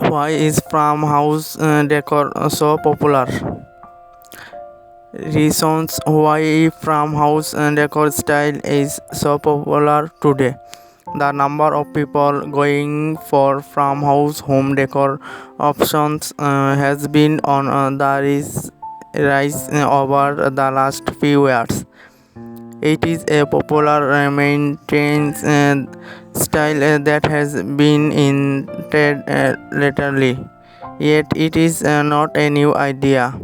Why is farmhouse decor so popular? Reasons why farmhouse decor style is so popular today. The number of people going for farmhouse home decor options has been on the rise over the last few years. It is a popular maintained style that has been in trend lately. Yet it is not a new idea.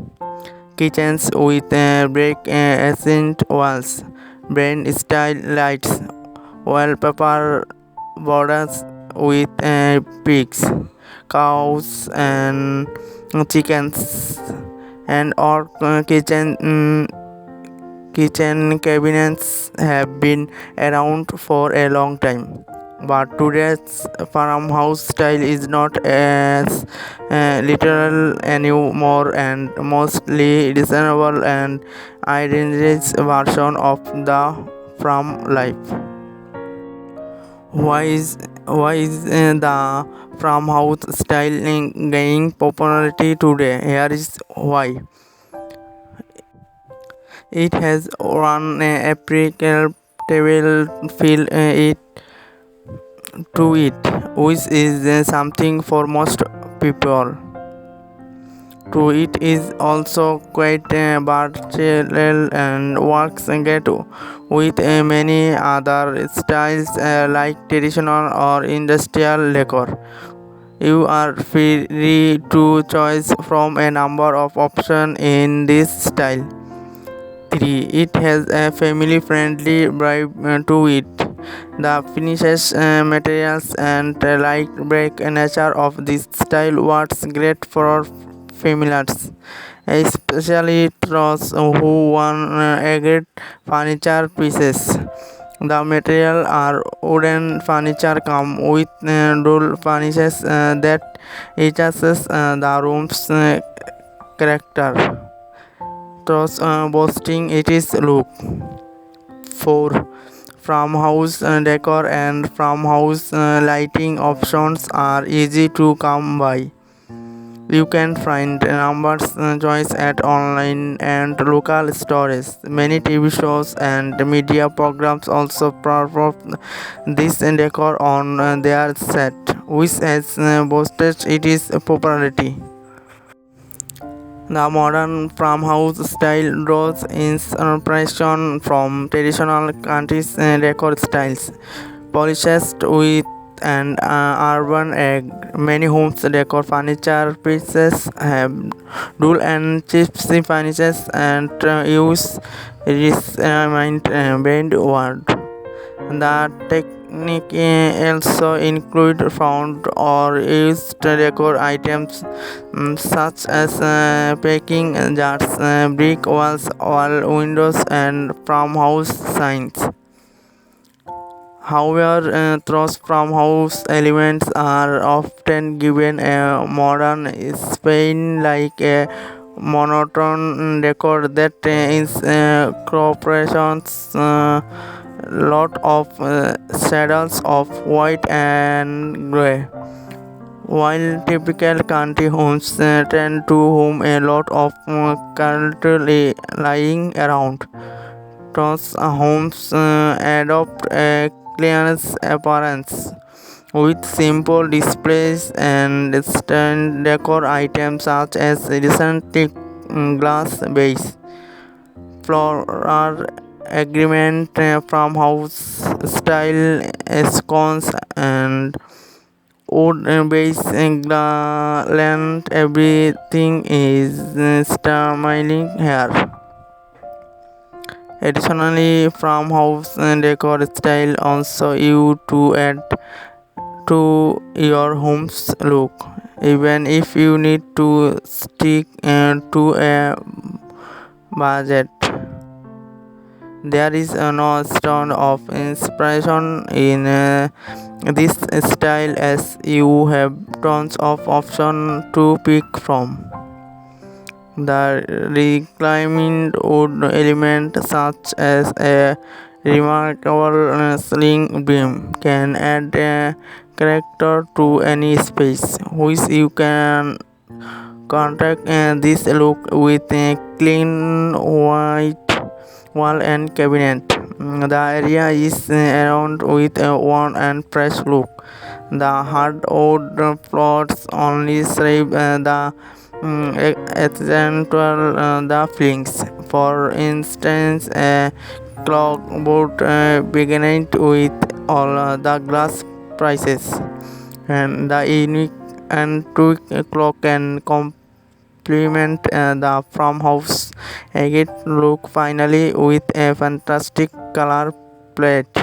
Kitchens with brick accent walls, brand style lights, wallpaper borders with pigs, cows, and chickens, and or kitchen cabinets have been around for a long time. But today's farmhouse style is not as literal anymore and mostly reasonable and idealized version of the farm life. Why is the farmhouse style gaining popularity today? Here is why. It has one applicable feel to it, which is something for most people. To it is also quite versatile and works get with many other styles like traditional or industrial decor. You are free to choose from a number of options in this style. 3. It has a family friendly vibe to it. The finishes, materials, and light break nature of this style works great for families, especially those who want a great furniture pieces. The material are wooden furniture come with dual finishes that enhances the room's character, thus boosting its look. 4. Farmhouse decor and farmhouse lighting options are easy to come by. You can find numbers choice at online and local stores. Many TV shows and media programs also perform this decor on their set, which has boosted its popularity. The modern farmhouse style draws inspiration from traditional countries' decor styles, polished with an urban egg. Many homes decor furniture pieces have dual and gypsy finishes and use remind bend wood. The technique also include found or used decor items such as packing jars, brick walls, wall windows, and farmhouse signs. However, those farmhouse elements are often given a modern spin like a monotone decor that is incorporates lot of shades of white and gray. While typical country homes tend to home a lot of currently lying around, those homes adopt a clean appearance with simple displays and stand decor items such as recently glass base, floral agreement farmhouse style scones and wood base garland. Everything is smiling here. Additionally, farmhouse decor style also you to add to your home's look. Even if you need to stick to a budget, there is no stone of inspiration in this style as you have tons of options to pick from. The reclaimed wood element such as a remarkable ceiling beam can add a character to any space, which you can contract this look with a clean white wall and cabinet. The area is around with a warm and fresh look. The hardwood floors only serve accentual the feelings. For instance, a clockboard beginning with all the glass prices and the unique and tweak clock can complement the farmhouse agate look finally with a fantastic color palette.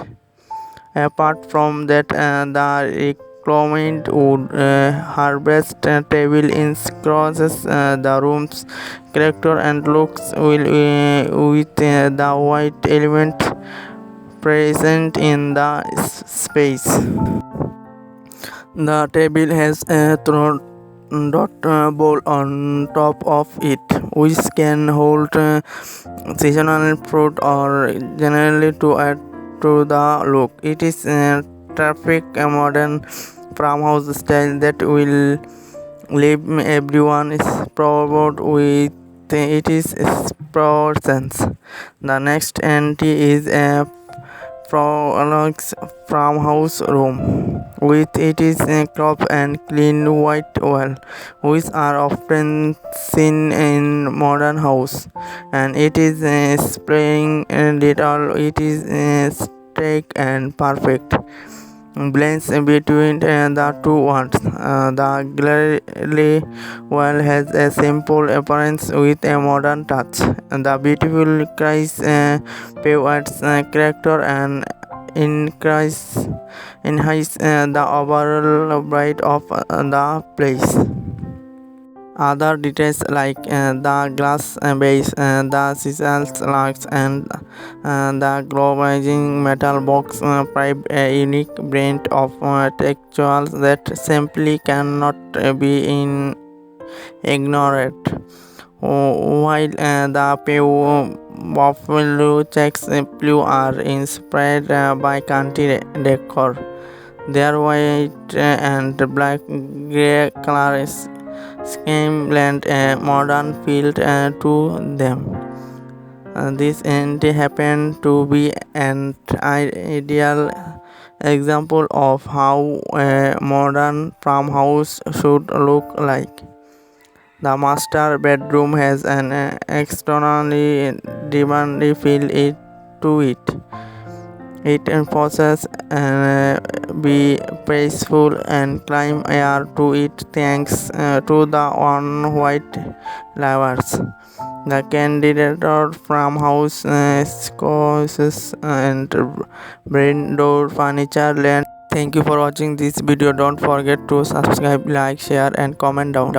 Apart from that, the reclaimed wood harvest table increases the room's character and looks will with the white element present in the space. The table has a dot bowl on top of it, which can hold seasonal fruit or generally to add to the look. It is a traffic modern farmhouse style that will leave everyone is proud with its presence. The next entry is a Prolog's farmhouse room, with its crisp and clean white wall, which are often seen in modern house, and it is spraying little. It is steak and perfect blends between the two worlds. The gallery wall has a simple appearance with a modern touch. The beautiful Christ pave adds character and enhance the overall bright of the place. Other details like the glass base, the scissors locks, and the glowing metal box provide a unique blend of textures that simply cannot be ignored. While the pale buffalo checks blue are inspired by country decor, their white and black gray colors scheme lend a modern feel to them. This entry happened to be an ideal example of how a modern farmhouse should look like. The master bedroom has an externally demanding feel to it. It enforces be peaceful and climb air to it thanks to the on white lavers. The candidate farmhouse sconces and brain door furniture land. Thank you for watching this video. Don't forget to subscribe, like, share and comment down.